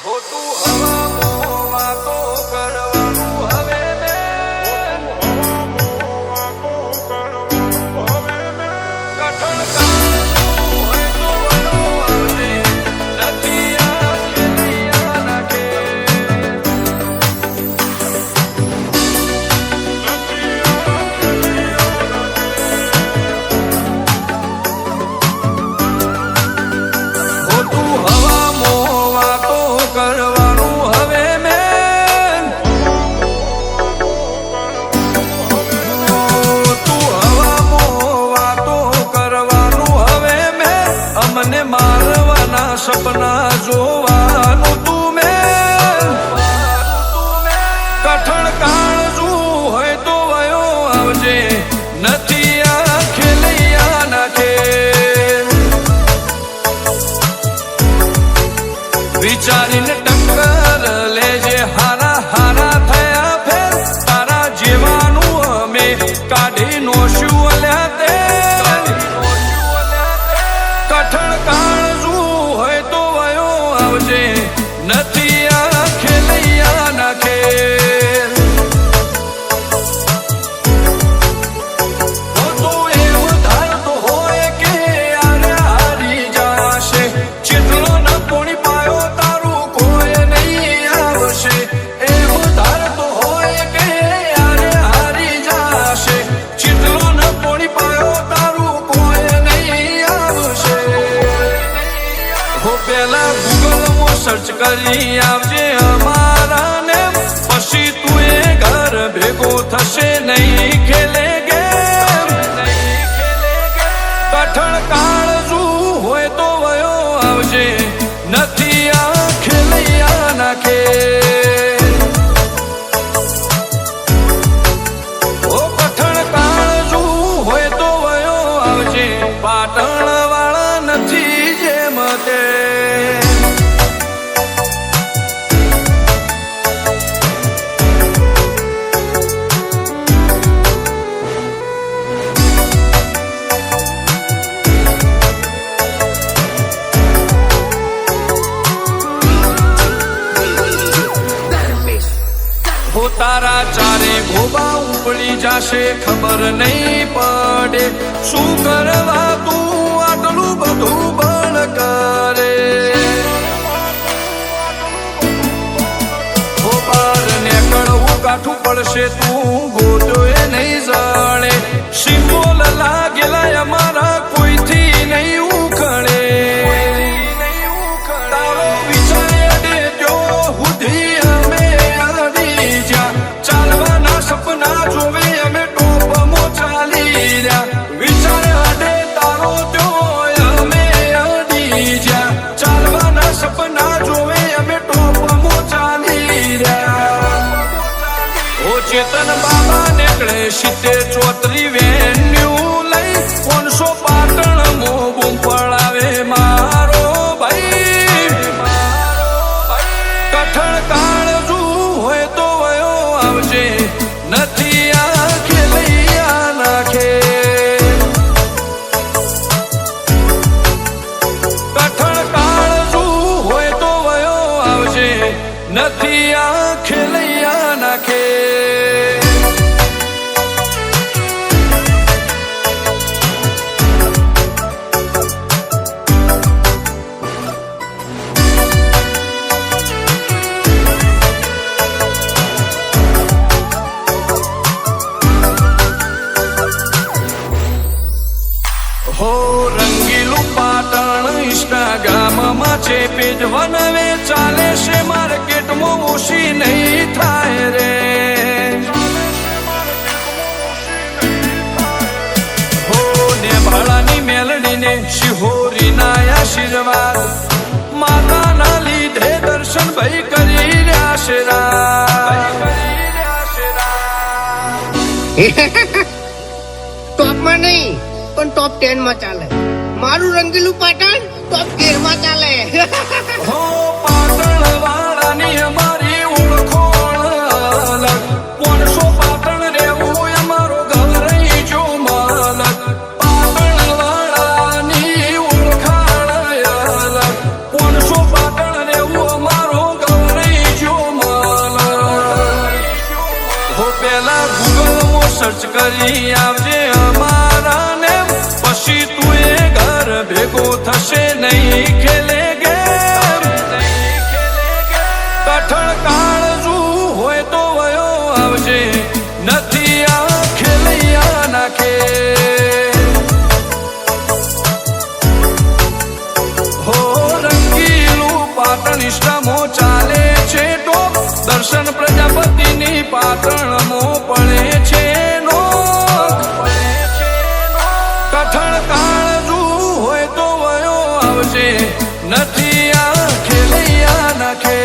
ખોટું હવામાં વાતો કરવાનું હવે કઠણ કામનું હોય તો વડો આવજે નથી આ ખેલિયા નાખે ખોટું હવામાં વાતો કરવાનું હવે મેં તું હવામાં વાતો કરવાનું હવે મેં અમને મારવાના સપના જોવાનું તું મેં કઠણ કાળજું હોય તો વયો આવજે નથી આ ખેલૈયા નાખે વિચારીને ટક્કર લેજે હારા હારા થયા ફેર તારા જીવાનું અમે કાઢી નોશું અલ્યા તે કઠણ કાળજું હોય તો વયો આવજે નથી આ ખેલૈયા નાખે તો એવું ધારતો હોય કે આને હારી જાશે ચિત્રો ન પોણી પાયો તારું કોઈ નહીં આવશે એવું ધારતો હોય કે આને હારી જાશે ચિત્રો ન પોણી પાયો તારું કોઈ નહીં આવશે હો પેલા ગૂગલમાં સર્ચ કરી આવજે અમારા ને પછી તું એ ઘર ભેગો થશે નહીં ખેલે ગેમ કઠણ કાળજું હોય તો વયો આવજે નથી આ ખેલૈયા નાખે ઓ કઠણ કાળજું હોય તો વયો આવજે પાટણ વાળા નથી જેમ તે હો તારા ચારે ભોબા ઉપડી જાશે ખબર નહીં પડે શું કરવા તું આટલું બધું બળ કરે હો બાર નીકળવું કાઠું પડશે તું ગોતો એ નહીં જાણે સિમ્બોલ લાગેલા અમારા કોઈથી નહીં ઉખડે તારો વિચાર દેજો હુધી અમે આવી જા ચાલવાના સપના જોવે અમે ટોપમો ચાલી રહ્યા વિચાર અડે તારો ત્યો અમે અડી જા ચાલવાના સપના જોવે અમે ટોપમો ચાલી રહ્યા ઓ ચેતન બાબા નીકળે 70-34 વેન્યુ લઈ 500 પાટણ મોબું પડાવે મારો ભાઈ કઠણ કાળજું હોય તો વયો આવજે નથી આ ખેલૈયા નાખે કઠણ કાળજું હોય તો વયો આવજે નથી આ ખેલૈયા નાખે હો રંગીલું પાટણ ઇન્સ્ટાગ્રામમાં છે પેજ વનવે ચાલે છે માર્કેટમાં ઓછી નહીં થાય રે હો ને ભાડાની મેલડીને શિહોરીના આશીર્વાદ માતાના લીધે દર્શન ભાઈ કરી રહ્યા છે ટોપમાં નહીં પણ ટોપ 10 માં ચાલે મારું રંગીલું પાટણ ટોપ 13 માં ચાલે હો પાટણ વાળાની અમારી ઓળખોણ અલગ 500 પાટણ રેવું અમારો ઘર જો મલક પાટણ વાળાની ઓળખાણ અલગ 500 પાટણ રેવું અમારો કરી આવજે અમારા ને પછી તું એ ઘર ભેગો થશે નહીં ખેલે ગેમ કઠણ કાળજુ હોય તો વયો આવજે નથી આ ખેલૈયા નાખે હો રંગીલું પાટણ ઇષ્ટમો ચાલે છે ટોપ દર્શન પ્રજાપતિની પાટણમો પડે છે કઠણ કાળજુ હોય તો વયો આવજે નથી આ ખેલૈયા નાખે